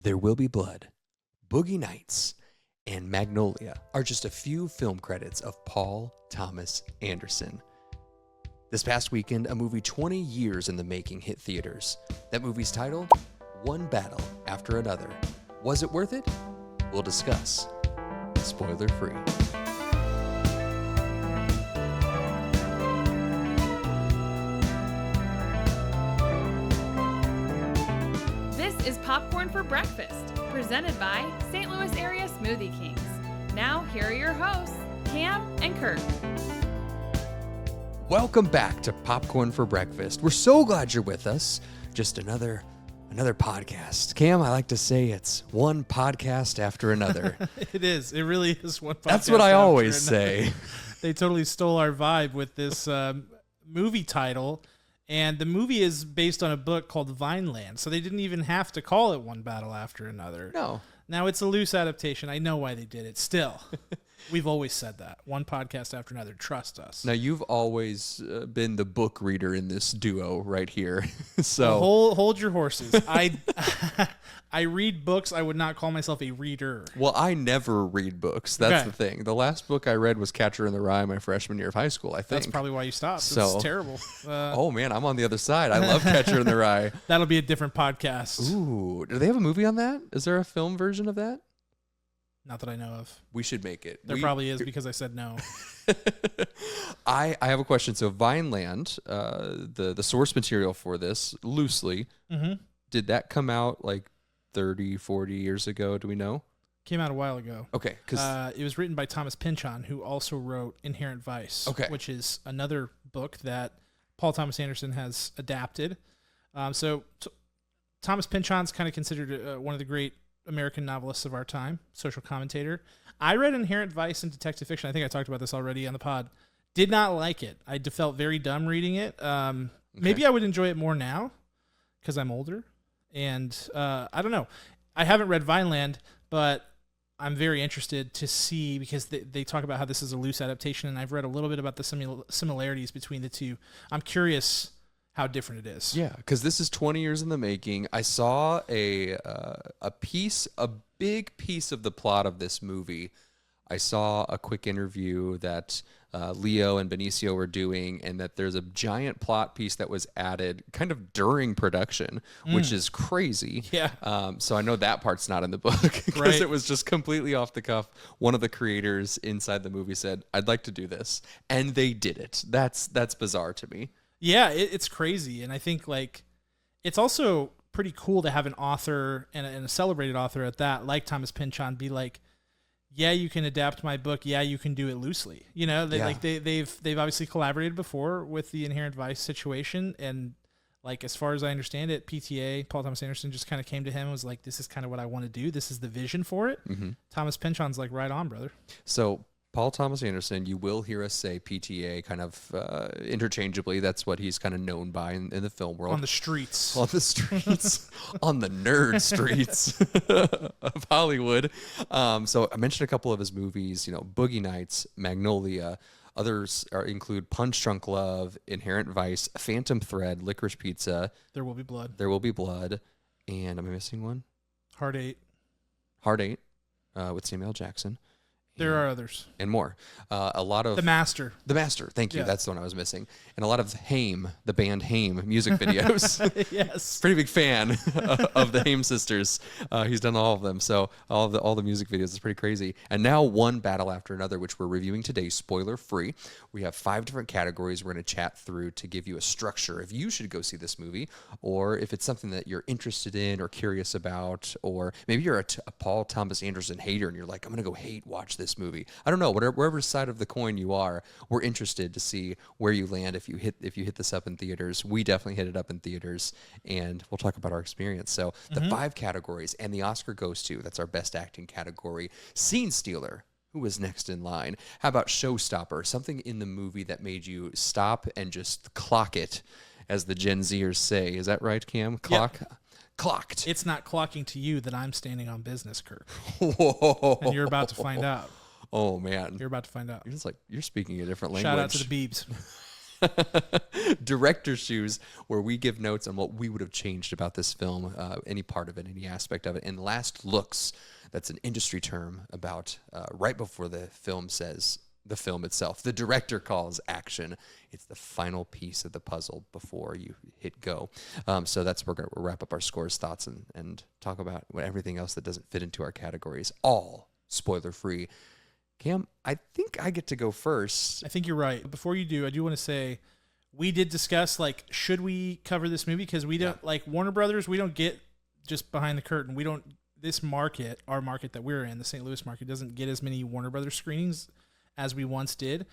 There Will Be Blood, Boogie Nights, and Magnolia are just a few film credits of Paul Thomas Anderson. This past weekend, a movie 20 years in the making hit theaters. That movie's title, One Battle After Another. Was it worth it? We'll discuss. Spoiler free. This is Popcorn for Breakfast, presented by St. Louis Area Smoothie Kings. Now, here are your hosts, Cam and Kurt. Welcome back to Popcorn for Breakfast. We're so glad you're with us. Just another podcast. Cam, I like to say it's one podcast after another. It is. It really is one podcast. That's what I always say. They totally stole our vibe with this movie title. And the movie is based on a book called Vineland. So they didn't even have to call it One Battle After Another. No. Now, it's a loose adaptation. I know why they did it. Still, we've always said that. One podcast after another. Trust us. Now, you've always been the book reader in this duo right here. So Well, hold your horses. I read books. I would not call myself a reader. Well, I never read books. That's Okay. the thing. The last book I read was Catcher in the Rye my freshman year of high school, I think. That's probably why you stopped. So- It's terrible. Oh, man, I'm on the other side. I love Catcher in the Rye. That'll be a different podcast. Ooh, do they have a movie on that? Is there a film version of that? Not that I know of. We should make it. There probably is because I said no. I have a question. So Vineland, the source material for this, loosely, Mm-hmm. did that come out like 30, 40 years ago? Do we know? Came out a while ago. Okay. Because It was written by Thomas Pynchon, who also wrote Inherent Vice, Okay. which is another book that Paul Thomas Anderson has adapted. Thomas Pynchon's kind of considered one of the great American novelists of our time, social commentator. I read Inherent Vice and Detective Fiction. I think I talked about this already on the pod. Did not like it. I felt very dumb reading it. Maybe I would enjoy it more now because I'm older. And I don't know. I haven't read Vineland, but I'm very interested to see because they talk about how this is a loose adaptation, and I've read a little bit about the similarities between the two. I'm curious how different it is. yeah, because this is 20 years in the making. I saw a big piece of the plot of this movie. I saw a quick interview that Leo and Benicio were doing, and that there's a giant plot piece that was added kind of during production, which is crazy. Yeah. So I know that part's not in the book because Right. it was just completely off the cuff. One of the creators inside the movie said, "I'd like to do this," and they did it. That's bizarre to me. Yeah, it's crazy. And I think like it's also pretty cool to have an author and a celebrated author at that, like Thomas Pynchon, be like, yeah, you can adapt my book. Yeah, you can do it loosely. You know, they've obviously collaborated before with the Inherent Vice situation. And like, as far as I understand it, PTA, Paul Thomas Anderson, just kind of came to him and was like, this is kind of what I want to do. This is the vision for it. Mm-hmm. Thomas Pynchon's like, right on, brother. So Paul Thomas Anderson, you will hear us say PTA kind of interchangeably. That's what he's kind of known by in the film world. On the streets. On the streets, on the nerd streets of Hollywood. So I mentioned a couple of his movies, Boogie Nights, Magnolia. Others include Punch Drunk Love, Inherent Vice, Phantom Thread, Licorice Pizza, There Will Be Blood. There Will Be Blood, and am I missing one? Heart 8. Heart 8 with Samuel L. Jackson. There are others. And more. A lot of... The Master. The Master, thank you. Yeah. That's the one I was missing. And a lot of Haim, the band Haim, music videos. Yes. Pretty big fan of the Haim sisters. He's done all of them, so all the music videos is pretty crazy. And now One Battle After Another, which we're reviewing today, spoiler free. We have 5 different categories we're going to chat through to give you a structure if you should go see this movie, or if it's something that you're interested in or curious about, or maybe you're a Paul Thomas Anderson hater and you're like, I'm going to go watch this movie. I don't know, wherever side of the coin you are, we're interested to see where you land if you hit this up in theaters. We definitely hit it up in theaters, and we'll talk about our experience. So the 5 categories, and the Oscar goes to, that's our best acting category, Scene Stealer. Who was next in line? How about Showstopper? Something in the movie that made you stop and just clock it, as the Gen Zers say. Is that right, Cam? Clocked. It's not clocking to you that I'm standing on business, Kurt. Whoa. And you're about to find out. Oh, man. You're about to find out. You're speaking a different language. Shout out to the Beebs. Director's Shoes, where we give notes on what we would have changed about this film, any part of it, any aspect of it. And Last Looks, that's an industry term about right before the film says the film itself. The director calls action. It's the final piece of the puzzle before you hit go. So that's where we're going to wrap up our scores, thoughts, and talk about everything else that doesn't fit into our categories. All spoiler-free. Cam, I think I get to go first. I think you're right. Before you do, I do want to say we did discuss, like, should we cover this movie? Because we don't, like, Warner Brothers, we don't get just behind the curtain. We don't, this market, our market that we're in, the St. Louis market, doesn't get as many Warner Brothers screenings as we once did.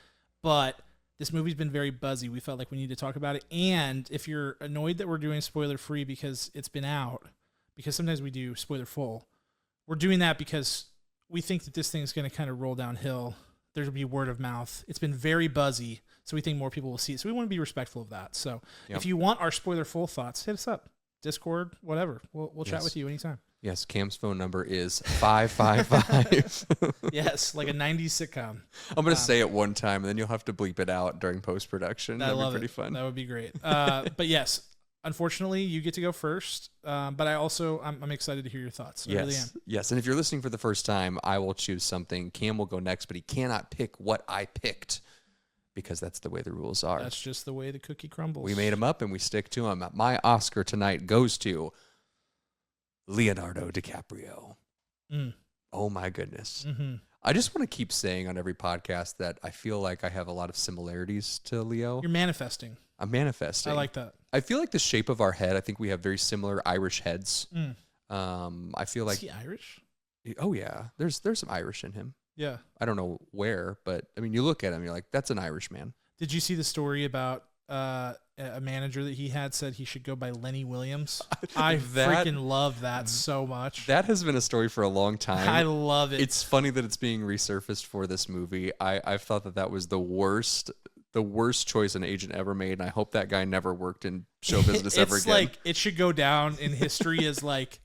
But this movie's been very buzzy. We felt like we need to talk about it. And if you're annoyed that we're doing spoiler-free because it's been out, because sometimes we do spoiler-full, we're doing that because we think that this thing is going to kind of roll downhill. There'll be word of mouth. It's been very buzzy, so we think more people will see it. So we want to be respectful of that. So if you want our spoiler full thoughts, hit us up. Discord, whatever. We'll chat with you anytime. Yes, Cam's phone number is 555. Yes, like a 90s sitcom. I'm going to say it one time, and then you'll have to bleep it out during post-production. That'd be pretty fun. That would be great. But yes, unfortunately, you get to go first. But I'm excited to hear your thoughts. I really am. Yes, and if you're listening for the first time, I will choose something. Cam will go next, but he cannot pick what I picked because that's the way the rules are. That's just the way the cookie crumbles. We made them up, and we stick to them. My Oscar tonight goes to Leonardo DiCaprio. Oh, my goodness. Mm-hmm. I just want to keep saying on every podcast that I feel like I have a lot of similarities to Leo. You're manifesting. I'm manifesting. I like that. I feel like the shape of our head, I think we have very similar Irish heads. I feel like... Is he Irish? Oh, yeah. There's some Irish in him. Yeah. I don't know where, but, I mean, you look at him, you're like, that's an Irish man. Did you see the story about a manager that he had said he should go by Lenny Williams? I freaking love that so much. That has been a story for a long time. I love it. It's funny that it's being resurfaced for this movie. I've thought that was the worst choice an agent ever made, and I hope that guy never worked in show business ever again. It's like, it should go down in history as like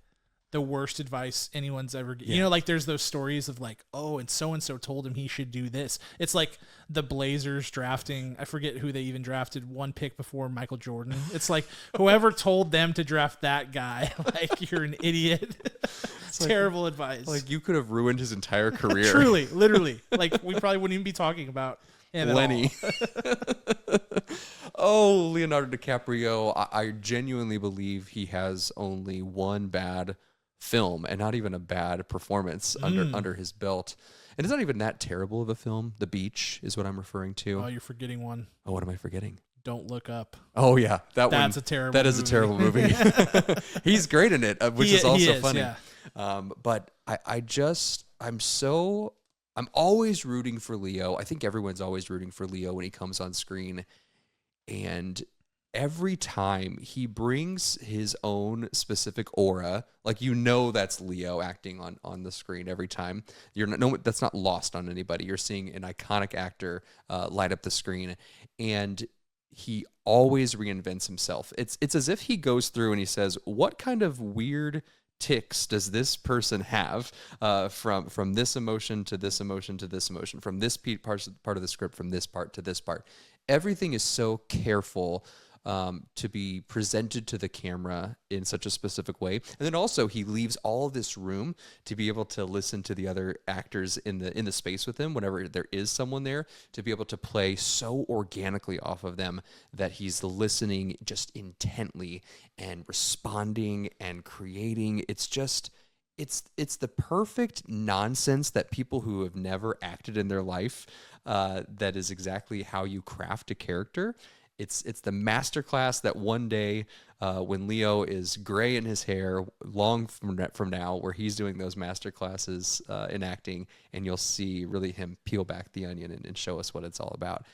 the worst advice anyone's ever given. You know, like there's those stories of like, oh, and so told him he should do this. It's like the Blazers drafting, I forget who they even drafted, one pick before Michael Jordan. It's like whoever told them to draft that guy, like, you're an idiot. It's terrible advice. Like, you could have ruined his entire career. Truly, literally. Like, we probably wouldn't even be talking about him Lenny. Oh, Leonardo DiCaprio. I genuinely believe he has only one bad film, and not even a bad performance under his belt. And it's not even that terrible of a film. The Beach is what I'm referring to. Oh, you're forgetting one. Oh, what am I forgetting? Don't Look Up. Oh, yeah. That's a terrible movie. That is a terrible movie. He's great in it, which is also funny. Yeah. But I'm always rooting for Leo. I think everyone's always rooting for Leo when he comes on screen. And every time he brings his own specific aura, like, you know, that's Leo acting on the screen every time. That's not lost on anybody. You're seeing an iconic actor light up the screen, and he always reinvents himself. It's as if he goes through and he says, what kind of weird ticks does this person have from this emotion to this emotion to this emotion, from this part of the script, from this part to this part. Everything is so careful to be presented to the camera in such a specific way. And then also he leaves all of this room to be able to listen to the other actors in the space with him whenever there is someone there, to be able to play so organically off of them that he's listening just intently and responding and creating. It's just... It's the perfect nonsense that people who have never acted in their life, that is exactly how you craft a character. It's the masterclass that one day, when Leo is gray in his hair, long from now, where he's doing those masterclasses in acting, and you'll see really him peel back the onion and show us what it's all about.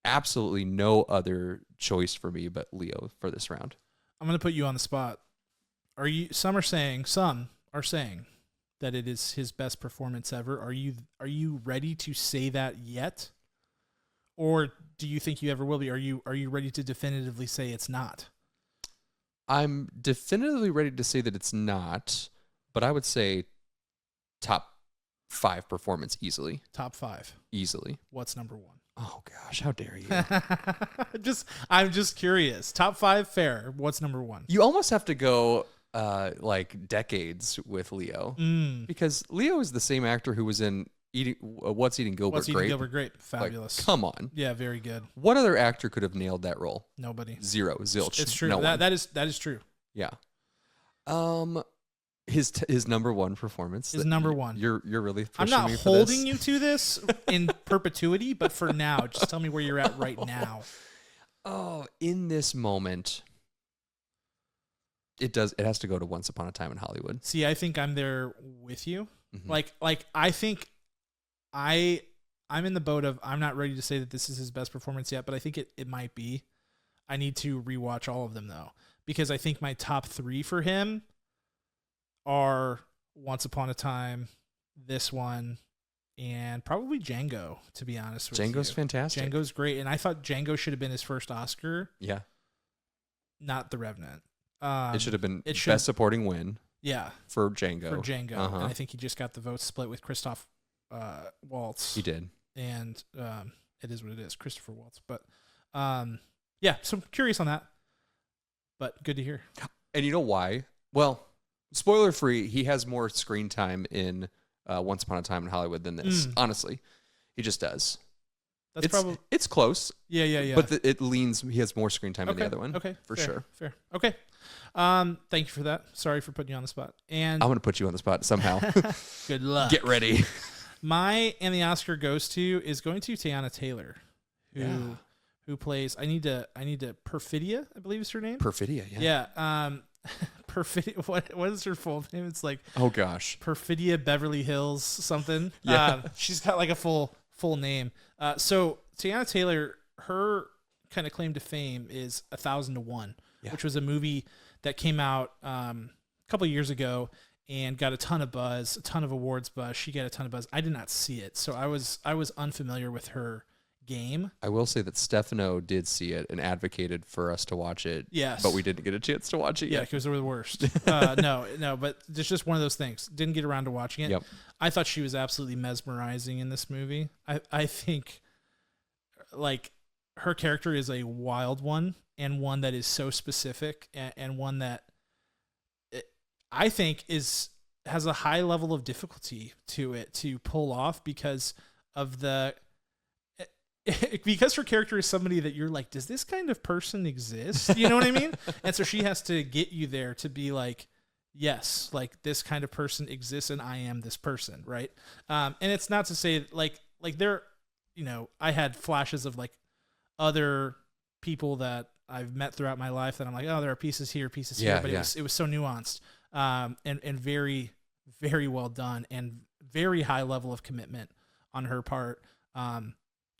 Absolutely no other choice for me but Leo for this round. I'm going to put you on the spot. Some are saying that it is his best performance ever. Are you ready to say that yet? Or do you think you ever will be? Are you ready to definitively say it's not? I'm definitively ready to say that it's not, but I would say top 5 performance easily. Top 5. Easily. What's number 1? Oh gosh, how dare you? I'm just curious. Top 5 fair. What's number 1? You almost have to go like decades with Leo because Leo is the same actor who was in What's Eating Gilbert What's Eating Grape. Gilbert Grape? Fabulous. Like, come on. Yeah, very good. What other actor could have nailed that role? Nobody. Zero. Zilch. It's true. No one. That is true. Yeah. His number 1 performance. Is number 1. You're really pushing I'm not me for holding this. you to this in perpetuity, but for now, just tell me where you're at right now. Oh, in this moment, it has to go to Once Upon a Time in Hollywood. See, I think I'm there with you. Mhm. Like I think I'm in the boat of I'm not ready to say that this is his best performance yet, but I think it might be. I need to rewatch all of them though, because I think my top 3 for him are Once Upon a Time, this one, and probably Django, to be honest with you. Django's fantastic. Django's great, and I thought Django should have been his first Oscar, Yeah. not The Revenant. It should have been it should- Best Supporting Win Yeah, for Django. for Django. Uh-huh. And I think he just got the votes split with Christoph Waltz. He did. And it is what it is, Christopher Waltz. But yeah, so I'm curious on that. But good to hear. And you know why? Well, spoiler free, he has more screen time in Once Upon a Time in Hollywood than this. Honestly, he just does. That's probably it's close. yeah. But it leans. He has more screen time in the other one. Okay, for fair, sure. Fair. Okay. Thank you for that. Sorry for putting you on the spot. And I'm gonna put you on the spot somehow. good luck. Get ready. And the Oscar goes to Tiana Taylor, who plays. I need to Perfidia, I believe is her name. Perfidia. Yeah. Perfidia. What is her full name? It's like Oh gosh. Perfidia Beverly Hills something. Yeah. She's got like a full name. So Tiana Taylor, her kind of claim to fame is 1,000-to-1, which was a movie that came out a couple of years ago and got a ton of buzz, a ton of awards buzz. She got a ton of buzz. I did not see it, so I was unfamiliar with her game. I will say that Stefano did see it and advocated for us to watch it. Yes. But we didn't get a chance to watch it Yeah, yet. because they were the worst. No, but it's just one of those things. Didn't get around to watching it. Yep. I thought she was absolutely mesmerizing in this movie. I think, like, her character is a wild one and one that is so specific and one that I think has a high level of difficulty to it to pull off because her character is somebody that you're like, does this kind of person exist? You know what I mean? And so she has to get you there to be like, yes, like this kind of person exists and I am this person. Right. And it's not to say like there, I had flashes of like other people that I've met throughout my life that I'm like, oh, there are pieces here, but it was so nuanced, and very, very well done and very high level of commitment on her part.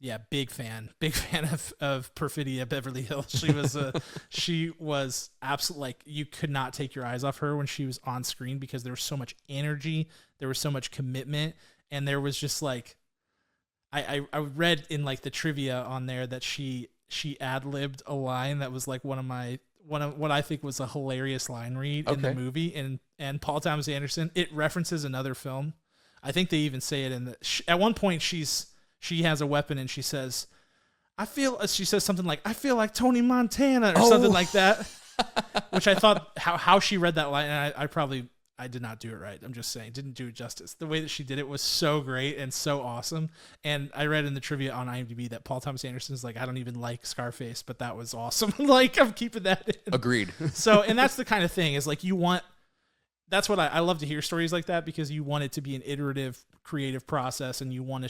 Yeah, big fan of Perfidia Beverly Hills. She was absolutely, like, you could not take your eyes off her when she was on screen because there was so much energy, there was so much commitment, and there was just like, I read in like the trivia on there that she ad-libbed a line that was like one of what I think was a hilarious line read in the movie, and Paul Thomas Anderson, it references another film. I think they even say it at one point she has a weapon and she says something like, I feel like Tony Montana or something like that, which I thought how she read that line, and I did not do it right. I'm just saying, didn't do it justice. The way that she did it was so great and so awesome. And I read in the trivia on IMDb that Paul Thomas Anderson's like, I don't even like Scarface, but that was awesome. Like, I'm keeping that in. Agreed. So, and that's the kind of thing is like, that's what I love to hear stories like that, because you want it to be an iterative, creative process, and you want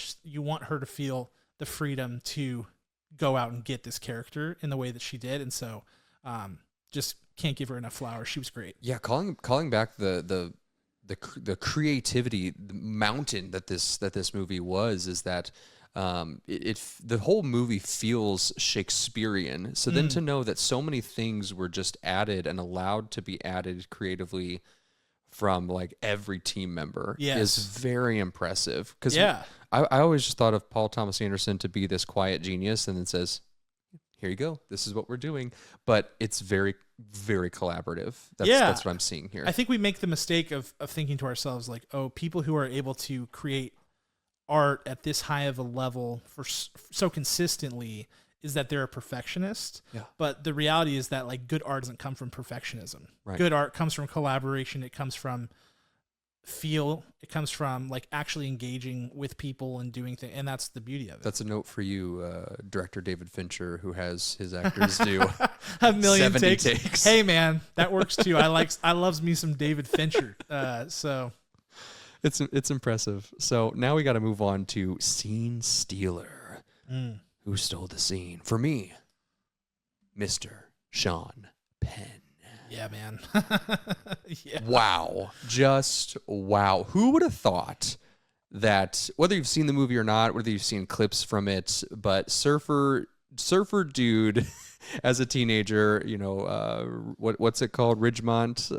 her to feel the freedom to go out and get this character in the way that she did. And so, just can't give her enough flowers. She was great. Yeah, calling back the creativity, the mountain that this movie was, is that the whole movie feels Shakespearean. So then to know that so many things were just added and allowed to be added creatively from like every team member is very impressive. Because I always just thought of Paul Thomas Anderson to be this quiet genius, and then says, here you go, this is what we're doing. But it's very, very collaborative. That's what I'm seeing here. I think we make the mistake of thinking to ourselves like, oh, people who are able to create art at this high of a level for so consistently is that they're a perfectionist. Yeah. But the reality is that like good art doesn't come from perfectionism. Right. Good art comes from collaboration. It comes from feel. It comes from like actually engaging with people and doing things. And that's the beauty of it. That's a note for you, director David Fincher, who has his actors do A million 70 takes. Hey man, that works too. I loves me some David Fincher. So It's impressive. So now we got to move on to scene stealer. Who stole the scene? For me, Mr. Sean Penn. yeah, man. Yeah. Wow. Just wow. Who would have thought that, whether you've seen the movie or not, whether you've seen clips from it, but surfer dude as a teenager, you know, what's it called? Ridgemont.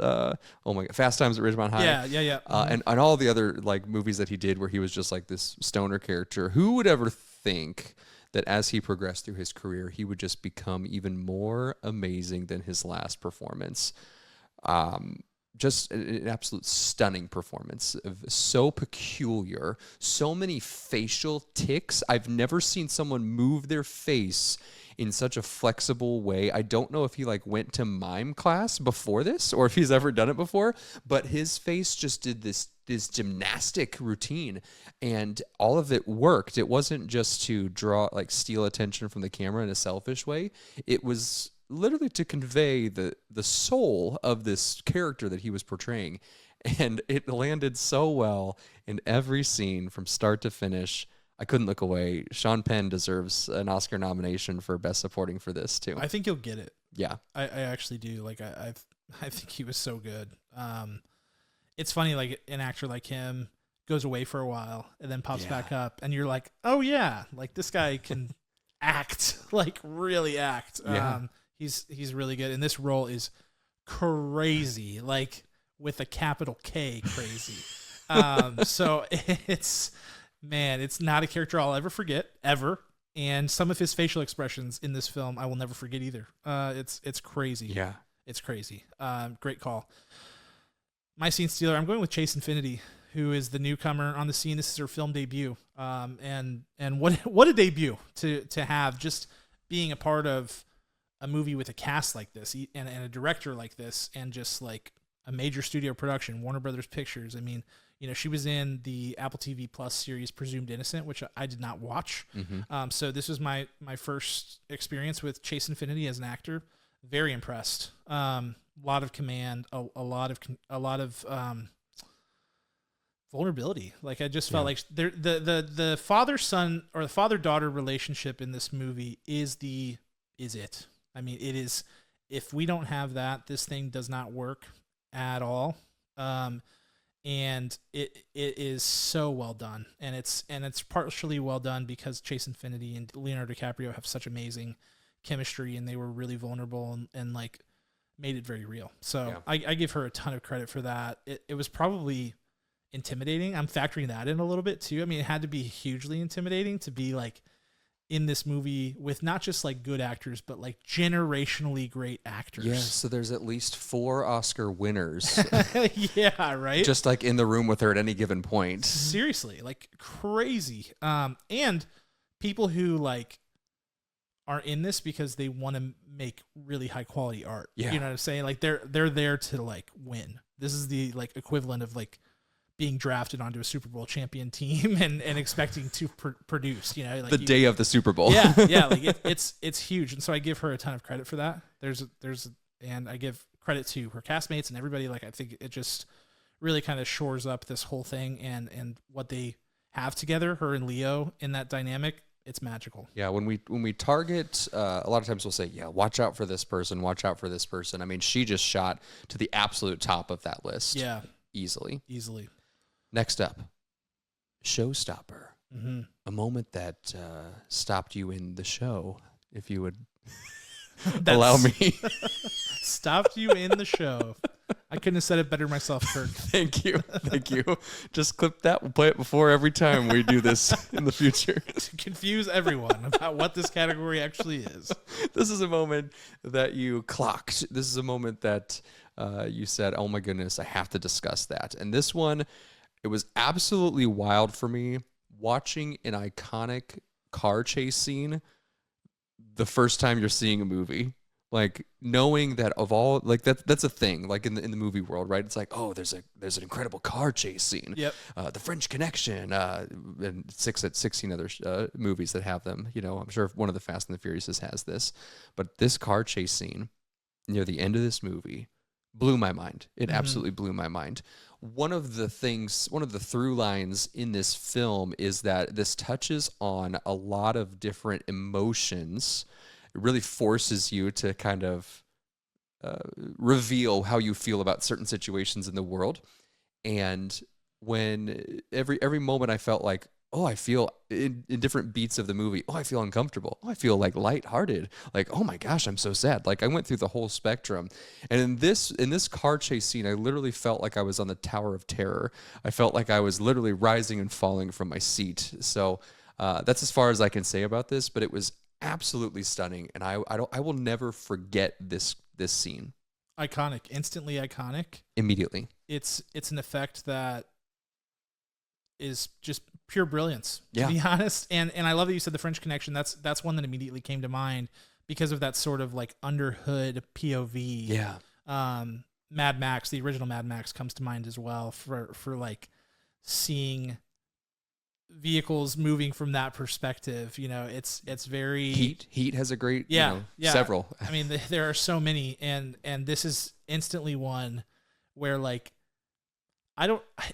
Oh my God. Fast Times at Ridgemont High. Yeah. And all the other like movies that he did where he was just like this stoner character. Who would ever think that as he progressed through his career, he would just become even more amazing than his last performance? Just an absolute stunning performance. So peculiar, so many facial tics. I've never seen someone move their face in such a flexible way. I don't know if he like went to mime class before this or if he's ever done it before, but his face just did this gymnastic routine and all of it worked. It wasn't just to steal attention from the camera in a selfish way. It was literally to convey the soul of this character that he was portraying. And it landed so well in every scene from start to finish. I couldn't look away. Sean Penn deserves an Oscar nomination for Best Supporting for this too. I think you'll get it. Yeah. I actually do. Like I think he was so good. It's funny, like an actor like him goes away for a while and then pops back up and you're like, oh yeah, like this guy can act, like really act. Yeah. He's really good. And this role is crazy, like with a capital K crazy. So it's not a character I'll ever forget, ever. And some of his facial expressions in this film I will never forget either. It's crazy. Yeah. It's crazy. Great call. My scene stealer, I'm going with Chase Infiniti, who is the newcomer on the scene. This is her film debut. And what a debut to have, just being a part of a movie with a cast like this and a director like this, and just like a major studio production, Warner Brothers Pictures. I mean, you know, she was in the Apple TV Plus series Presumed Innocent, which I did not watch. So this was my first experience with Chase Infiniti as an actor. Very impressed. Lot of command, a lot of vulnerability. Like I just felt like the father-son or the father-daughter relationship in this movie is it. I mean, it is. If we don't have that, this thing does not work at all. And it is so well done, and it's partially well done because Chase Infiniti and Leonardo DiCaprio have such amazing chemistry, and they were really vulnerable and like made it very real. So I give her a ton of credit for that. It was probably intimidating. I'm factoring that in a little bit too. I mean, it had to be hugely intimidating to be like in this movie with not just like good actors, but like generationally great actors. Yeah, so there's at least 4 Oscar winners. Yeah, right? Just like in the room with her at any given point. Seriously, like crazy. And people who like are in this because they want to make really high quality art. Yeah. You know what I'm saying? Like they're there to like win. This is the like equivalent of like being drafted onto a Super Bowl champion team and expecting to produce, you know, like the day of the Super Bowl. Yeah. Like it's huge. And so I give her a ton of credit for that. And I give credit to her castmates and everybody. Like, I think it just really kind of shores up this whole thing and what they have together, her and Leo in that dynamic. It's magical. Yeah, when we target, a lot of times we'll say, yeah, watch out for this person, watch out for this person. I mean, she just shot to the absolute top of that list. Yeah. Easily. Next up, showstopper. Mm-hmm. A moment that stopped you in the show, if you would allow me. Stopped you in the show. I couldn't have said it better myself, Kirk. Thank you. Just clip that. We'll play it before every time we do this in the future. To confuse everyone about what this category actually is. This is a moment that you clocked. This is a moment that you said, oh my goodness, I have to discuss that. And this one, it was absolutely wild for me watching an iconic car chase scene the first time you're seeing a movie. Like knowing that of all, like that's a thing, like in the movie world, right? It's like, oh, there's an incredible car chase scene. Yep. The French Connection, and 16 other movies that have them. You know, I'm sure one of the Fast and the Furious has this, but this car chase scene near the end of this movie blew my mind. It absolutely blew my mind. One of the through lines in this film is that this touches on a lot of different emotions. It really forces you to kind of reveal how you feel about certain situations in the world. And when every moment I felt like, oh, I feel in different beats of the movie, oh, I feel uncomfortable. Oh, I feel like lighthearted. Like, oh my gosh, I'm so sad. Like I went through the whole spectrum. And in this car chase scene, I literally felt like I was on the Tower of Terror. I felt like I was literally rising and falling from my seat. So that's as far as I can say about this, but it was absolutely stunning, and I will never forget this scene. Iconic, instantly iconic. Immediately, it's an effect that is just pure brilliance, to be honest. And I love that you said the French Connection. That's one that immediately came to mind because of that sort of like underhood POV. Yeah. Mad Max, the original Mad Max, comes to mind as well for like seeing vehicles moving from that perspective. You know, it's very Heat has a great several. I mean, there are so many, and this is instantly one where like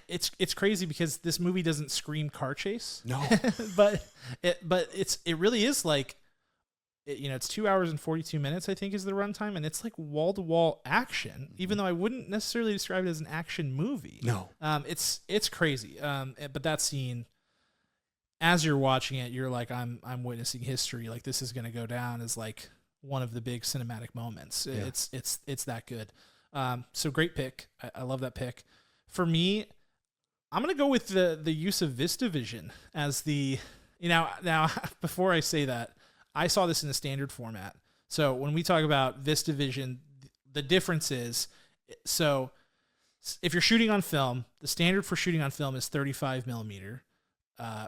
it's crazy because this movie doesn't scream car chase. No. but it really is like it's 2 hours and 42 minutes, I think, is the runtime, and it's like wall to wall action, even though I wouldn't necessarily describe it as an action movie. No. It's crazy. But that scene, as you're watching it, you're like, I'm witnessing history. Like this is going to go down as like one of the big cinematic moments. Yeah. It's that good. So great pick. I love that pick. For me, I'm going to go with the use of VistaVision as the, now before I say that, I saw this in the standard format. So when we talk about VistaVision, the difference is, so if you're shooting on film, the standard for shooting on film is 35 millimeter.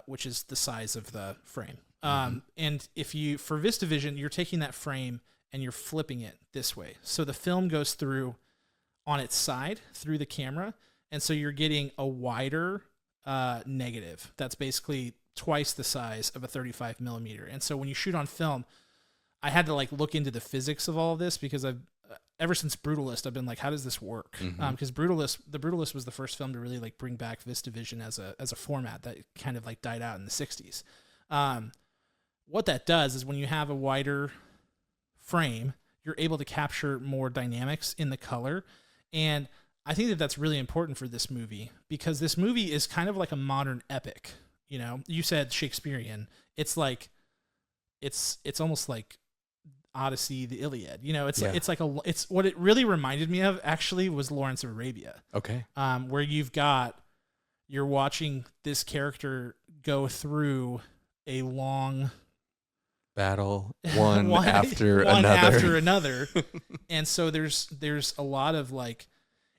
Which is the size of the frame. And for VistaVision, you're taking that frame and you're flipping it this way. So the film goes through on its side through the camera. And so you're getting a wider negative. That's basically twice the size of a 35 millimeter. And so when you shoot on film, I had to like look into the physics of all of this because ever since Brutalist, I've been like, how does this work? Because the Brutalist was the first film to really like bring back VistaVision as a format that kind of like died out in the 60s. What that does is when you have a wider frame, you're able to capture more dynamics in the color. And I think that that's really important for this movie because this movie is kind of like a modern epic. You know, you said Shakespearean. It's like, it's almost like Odyssey, the Iliad. You know, it's what it really reminded me of actually was Lawrence of Arabia. Okay. Where you're watching this character go through a long battle, one after another. And so there's a lot of like,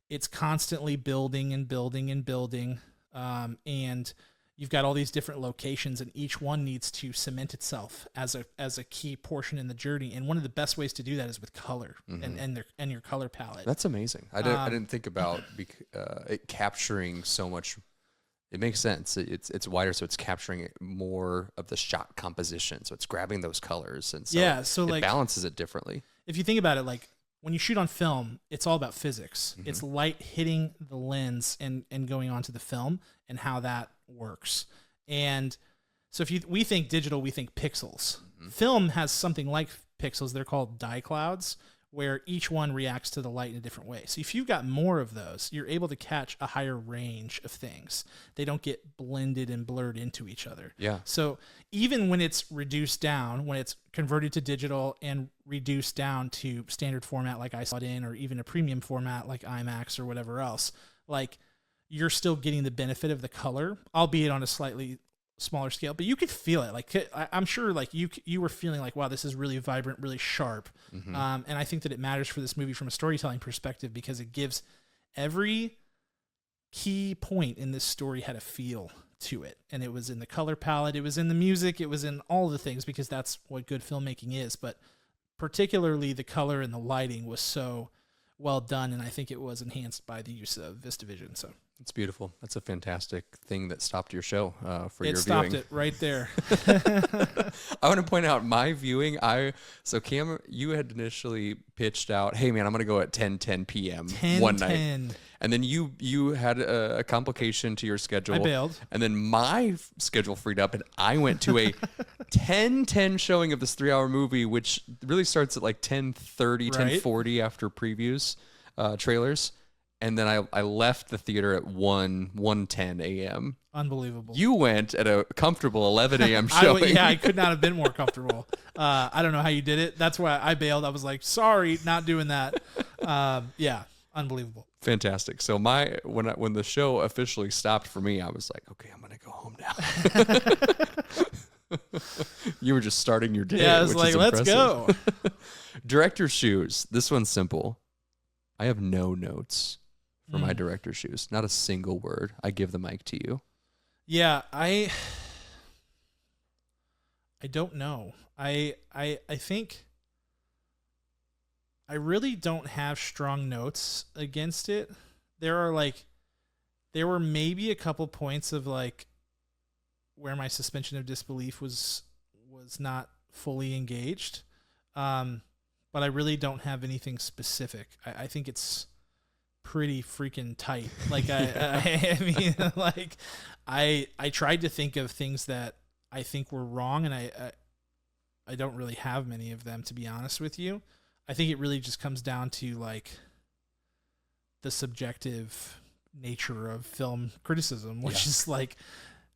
it's constantly building and building and building. And you've got all these different locations, and each one needs to cement itself as a key portion in the journey. And one of the best ways to do that is with color and your color palette. That's amazing. I didn't think about it capturing so much. It makes sense. It's wider, so it's capturing more of the shot composition. So it's grabbing those colors, and so it balances it differently. If you think about it, like when you shoot on film, it's all about physics. It's light hitting the lens and going onto the film and how that works. And so we think digital, we think pixels. Film has something like pixels. They're called dye clouds, where each one reacts to the light in a different way. So if you've got more of those, you're able to catch a higher range of things. They don't get blended and blurred into each other. Yeah. So even when it's reduced down, when it's converted to digital and reduced down to standard format like I saw it in, or even a premium format like IMAX or whatever else, like you're still getting the benefit of the color, albeit on a slightly smaller scale, but you could feel it. Like I'm sure like you were feeling like, wow, this is really vibrant, really sharp. And I think that it matters for this movie from a storytelling perspective because it gives every key point in this story had a feel to it. And it was in the color palette, it was in the music, it was in all the things, because that's what good filmmaking is. But particularly the color and the lighting was so well done, and I think it was enhanced by the use of VistaVision. So it's beautiful. That's a fantastic thing that stopped your show for your viewing. It stopped it right there. I want to point out my viewing. So Cam, you had initially pitched out, hey man, I'm going to go at 10 p.m. one night. And then you had a complication to your schedule. I bailed. And then my schedule freed up, and I went to a 10:10 showing of this 3-hour movie, which really starts at like 10:30, 10:40 after previews, trailers. And then I left the theater at 1:10 a.m. Unbelievable. You went at a comfortable 11 a.m. showing. I could not have been more comfortable. I don't know how you did it. That's why I bailed. I was like, sorry, not doing that. Yeah, unbelievable. Fantastic. So when the show officially stopped for me, I was like, okay, I'm going to go home now. You were just starting your day. Yeah, I was like, let's go. Director's shoes. This one's simple. I have no notes for my director's shoes. Not a single word. I give the mic to you. Yeah, I don't know. I think I really don't have strong notes against it. There were maybe a couple points of like where my suspension of disbelief was not fully engaged. But I really don't have anything specific. I think it's pretty freaking tight. Like I mean, like I tried to think of things that I think were wrong, and I don't really have many of them, to be honest with you. I think it really just comes down to like the subjective nature of film criticism, which is like,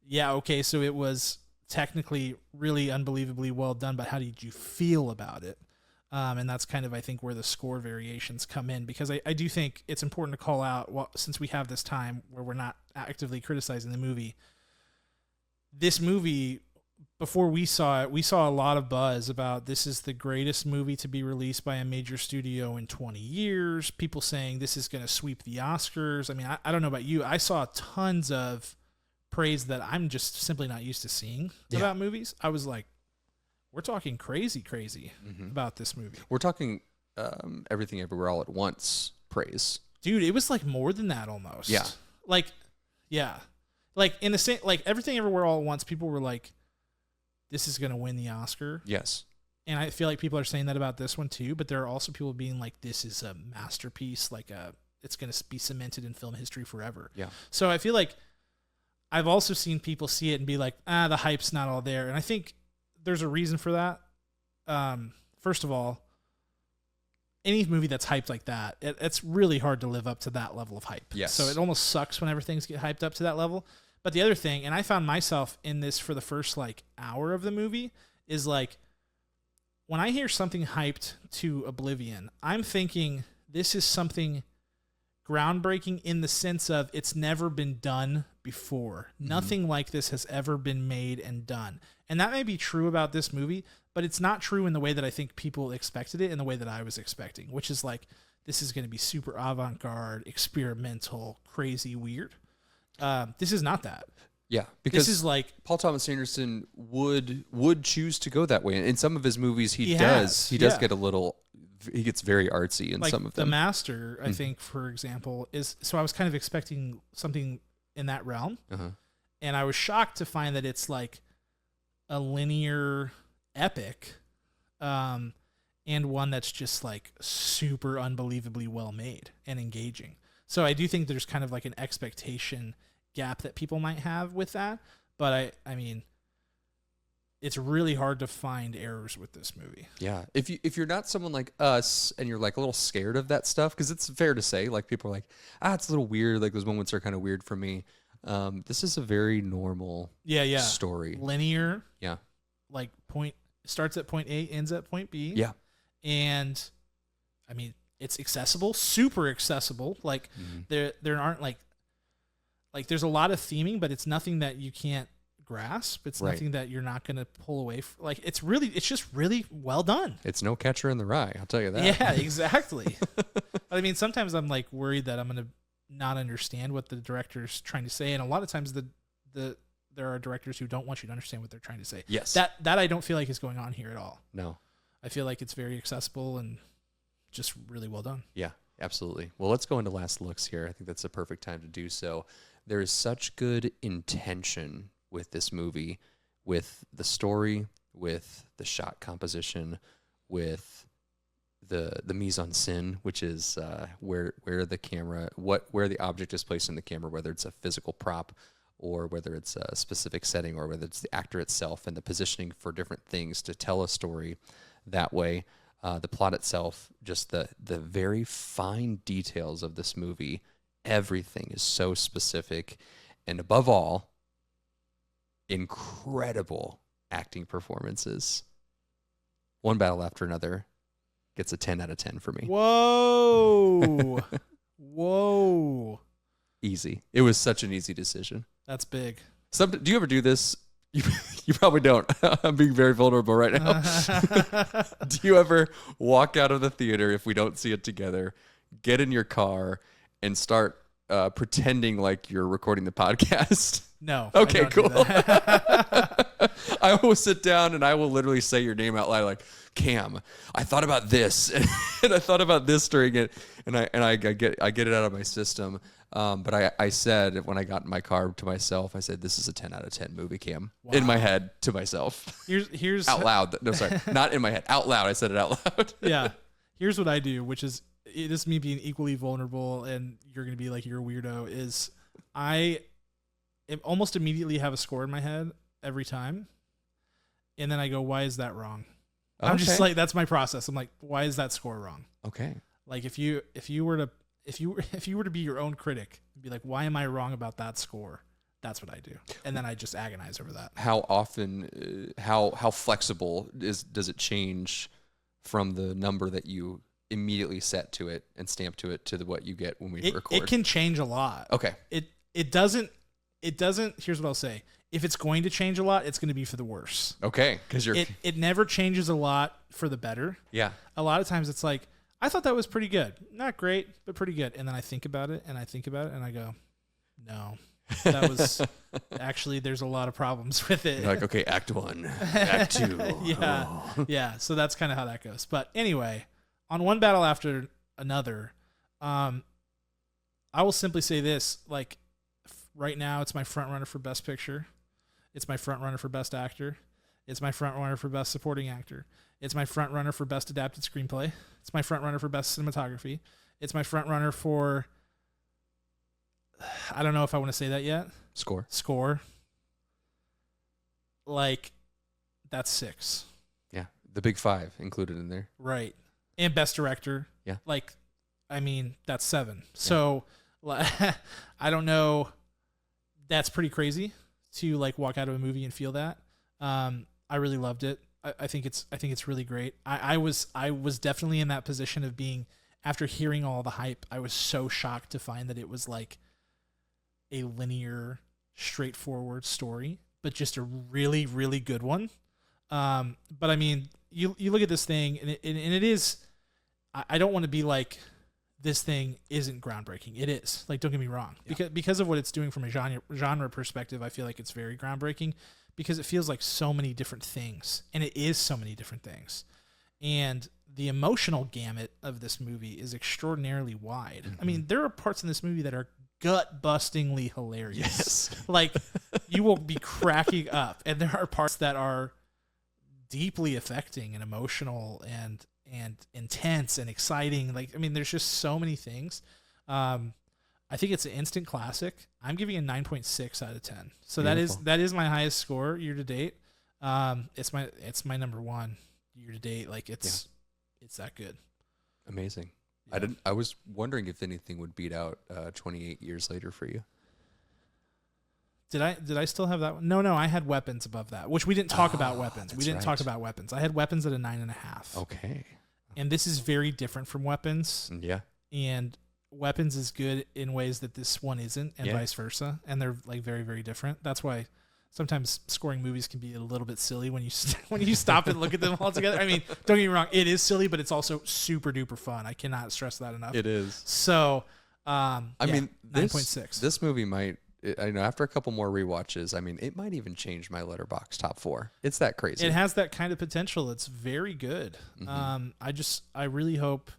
yeah, okay, so it was technically really unbelievably well done, but how did you feel about it? And that's kind of, I think, where the score variations come in, because I do think it's important to call out, well, since we have this time where we're not actively criticizing the movie, this movie, before we saw it, we saw a lot of buzz about this is the greatest movie to be released by a major studio in 20 years. People saying this is going to sweep the Oscars. I mean, I don't know about you. I saw tons of praise that I'm just simply not used to seeing about movies. I was like, we're talking crazy about this movie. We're talking Everything Everywhere All at Once praise. Dude, it was like more than that almost. Yeah. Like, yeah. Like in the same, like Everything Everywhere All at Once, people were like, this is going to win the Oscar. Yes. And I feel like people are saying that about this one too, but there are also people being like, this is a masterpiece, like it's going to be cemented in film history forever. Yeah. So I feel like I've also seen people see it and be like, the hype's not all there. And I think there's a reason for that. First of all, any movie that's hyped like that, it's really hard to live up to that level of hype. Yes. So it almost sucks whenever things get hyped up to that level. But the other thing, and I found myself in this for the first like hour of the movie, is like when I hear something hyped to oblivion, I'm thinking this is something groundbreaking in the sense of it's never been done before. Mm-hmm. Nothing like this has ever been made and done. And that may be true about this movie, but it's not true in the way that I think people expected it, in the way that I was expecting, which is like, this is going to be super avant-garde, experimental, crazy, weird. This is not that. Yeah, because this is like Paul Thomas Anderson would choose to go that way. In some of his movies, he does get a little. He gets very artsy in like some of them. The Master, I think, for example, is so. I was kind of expecting something in that realm, and I was shocked to find that it's like a linear epic, and one that's just like super unbelievably well made and engaging. So I do think there's kind of like an expectation gap that people might have with that. But I mean, it's really hard to find errors with this movie. Yeah. If you're not someone like us and you're like a little scared of that stuff, because it's fair to say, like people are like, it's a little weird. Like those moments are kind of weird for me. This is a very normal story. Linear. Yeah. Like starts at point A, ends at point B. Yeah. And I mean, it's accessible, super accessible. Like there aren't like there's a lot of theming, but it's nothing that you can't grasp. It's nothing that you're not going to pull away from. Like it's just really well done. It's no Catcher in the Rye, I'll tell you that. Yeah, exactly. I mean, sometimes I'm like worried that I'm going to not understand what the director's trying to say, and a lot of times the there are directors who don't want you to understand what they're trying to say. Yes. That I don't feel like is going on here at all. No. I feel like it's very accessible and just really well done. Yeah, absolutely. Well, let's go into last looks here. I think that's the perfect time to do so. There is such good intention with this movie, with the story, with the shot composition, with the mise en scène, which is where the camera, where the object is placed in the camera, whether it's a physical prop or whether it's a specific setting or whether it's the actor itself, and the positioning for different things to tell a story that way. The plot itself, just the very fine details of this movie, everything is so specific, and above all, incredible acting performances. One battle after another gets a 10 out of 10 for me. Whoa. Whoa. Easy. It was such an easy decision. That's big. Do you ever do this? You probably don't. I'm being very vulnerable right now. Do you ever walk out of the theater if we don't see it together, get in your car, and start pretending like you're recording the podcast? No. Okay, I don't cool. do that. I will sit down and I will literally say your name out loud, like, Cam, I thought about this, and I thought about this during it, and I get it out of my system. But I said when I got in my car to myself, I said, "This is a 10 out of 10 movie, Cam." Wow. In my head to myself. Here's out loud. No, sorry, not in my head. Out loud. I said it out loud. Yeah. Here's what I do, which is this is me being equally vulnerable, and you're gonna be like, you're a weirdo. Is I almost immediately have a score in my head every time, and then I go, "Why is that wrong?" Okay. I'm just like, that's my process. I'm like, "Why is that score wrong?" Okay. Like if you were to be your own critic and be like, why am I wrong about that score? That's what I do. And then I just agonize over that. How often, how flexible does it change from the number that you immediately set to it and stamp to it to what you get when we record? It can change a lot. Okay. It doesn't, here's what I'll say. If it's going to change a lot, it's going to be for the worse. Okay. Because it never changes a lot for the better. Yeah. A lot of times it's like, I thought that was pretty good. Not great, but pretty good. And then I think about it, and I go, no, that was actually, there's a lot of problems with it. You're like, okay, act 1, act 2. Yeah. Oh. Yeah. So that's kind of how that goes. But anyway, on one battle after another, I will simply say this, like right now it's my front runner for Best Picture. It's my front runner for Best Actor. It's my front runner for Best Supporting Actor. It's my front runner for Best Adapted Screenplay. It's my front runner for Best Cinematography. It's my front runner for, I don't know if I want to say that yet. Score. Like, that's 6. Yeah. The big 5 included in there. Right. And Best Director. Yeah. Like, I mean, that's 7. Yeah. So, I don't know. That's pretty crazy to like walk out of a movie and feel that. I really loved it. I think it's really great. I was definitely in that position of being, after hearing all the hype, I was so shocked to find that it was like a linear, straightforward story, but just a really, really good one. But I mean, you look at this thing and it is, I don't want to be like, this thing isn't groundbreaking. It is. Like, don't get me wrong. Yeah. Because of what it's doing from a genre perspective, I feel like it's very groundbreaking because it feels like so many different things. And it is so many different things. And the emotional gamut of this movie is extraordinarily wide. Mm-hmm. I mean, there are parts in this movie that are gut-bustingly hilarious. Yes. Like, you will be cracking up. And there are parts that are deeply affecting and emotional and intense and exciting. Like, I mean, there's just so many things. I think it's an instant classic. I'm giving a 9.6 out of 10. So Beautiful. that is my highest score year to date. It's my number 1 year to date. Like, it's that good. Amazing. Yeah. I was wondering if anything would beat out 28 years later for you. Did I still have that one? No, I had Weapons above that, which we didn't talk about Weapons. We didn't talk about Weapons. I had Weapons at a 9.5. Okay. And this is very different from Weapons. Yeah. And Weapons is good in ways that this one isn't, and vice versa. And they're like very, very different. That's why sometimes scoring movies can be a little bit silly when you stop and look at them all together. I mean, don't get me wrong, it is silly, but it's also super duper fun. I cannot stress that enough. It is. So, I mean, 9.6. This movie might I know after a couple more rewatches, I mean, it might even change my Letterboxd top 4. It's that crazy. It has that kind of potential. It's very good. I really hope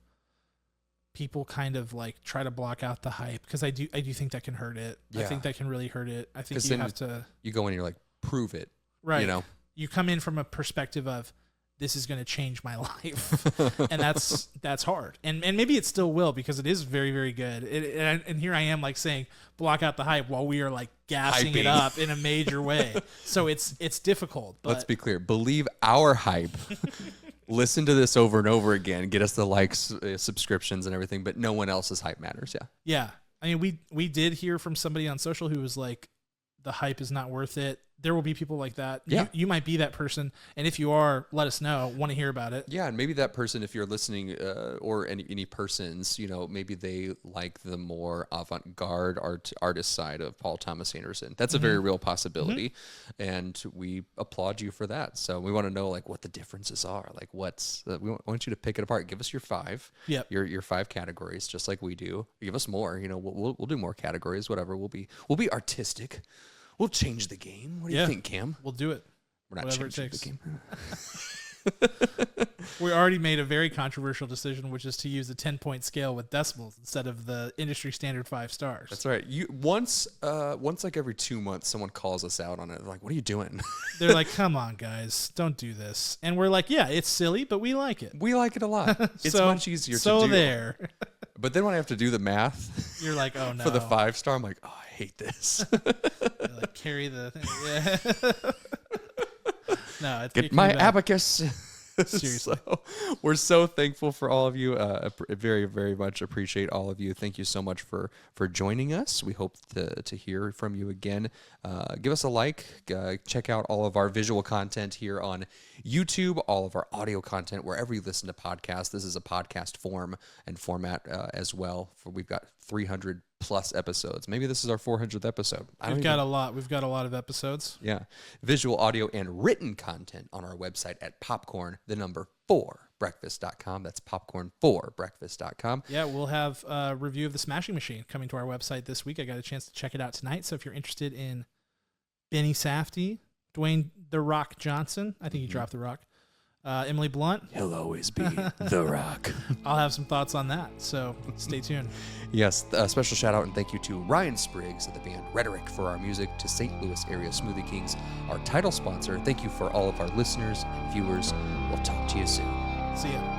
people kind of like try to block out the hype, because I do think that can hurt it. Yeah. I think that can really hurt it. I think you have to. You go in and you're like, prove it. Right. You know, you come in from a perspective of, this is going to change my life. And that's hard. And maybe it still will, because it is very, very good. And here I am like saying, block out the hype, while we are like gassing it up in a major way. So it's difficult. But let's be clear. Believe our hype. Listen to this over and over again. Get us the likes, subscriptions, and everything. But no one else's hype matters. Yeah. Yeah. I mean, we did hear from somebody on social who was like, the hype is not worth it. There will be people like that. Yeah. You might be that person. And if you are, let us know. Want to hear about it. Yeah, and maybe that person, if you're listening, or any persons, you know, maybe they like the more avant-garde artist side of Paul Thomas Anderson. That's a very real possibility, and we applaud you for that. So we want to know like what the differences are. Like we want you to pick it apart. Give us your 5. Yep. Your 5 categories, just like we do. Give us more. You know, we'll do more categories. Whatever. We'll be artistic. We'll change the game. What do you think, Cam? We'll do it. We're not Whatever it changing takes. the game. We already made a very controversial decision, which is to use a 10-point scale with decimals instead of the industry standard 5 stars. That's right. Once like every 2 months, someone calls us out on it. They're like, "What are you doing?" They're like, "Come on, guys, don't do this." And we're like, "Yeah, it's silly, but we like it. We like it a lot. It's So- much easier to do. So there, But then when I have to do you're like, "Oh no." for the 5 star, I'm like, "Oh, I hate this." You're like, carry the thing. Yeah. No, it's Get my abacus. Seriously. So, we're so thankful for all of you. Very, very much appreciate all of you. Thank you so much for joining us. We hope to hear from you again. Give us a like. Check out all of our visual content here on YouTube, all of our audio content, wherever you listen to podcasts. This is a podcast form and format as well. We've got 300 plus episodes. Maybe this is our 400th episode. We've got a lot. We've got a lot of episodes. Yeah. Visual, audio, and written content on our website at popcorn4breakfast.com. That's popcorn4breakfast.com. Yeah, we'll have a review of The Smashing Machine coming to our website this week. I got a chance to check it out tonight. So if you're interested in Benny Safdie, Dwayne The Rock Johnson, I think he dropped The Rock, Emily Blunt, He'll always be The Rock. I'll have some thoughts on that. So stay tuned. Yes, a special shout out and thank you to Ryan Spriggs of the band Rhetoric for our music, to St. Louis Area Smoothie Kings, our title sponsor. Thank you for all of our listeners and viewers. We'll talk to you soon. See ya.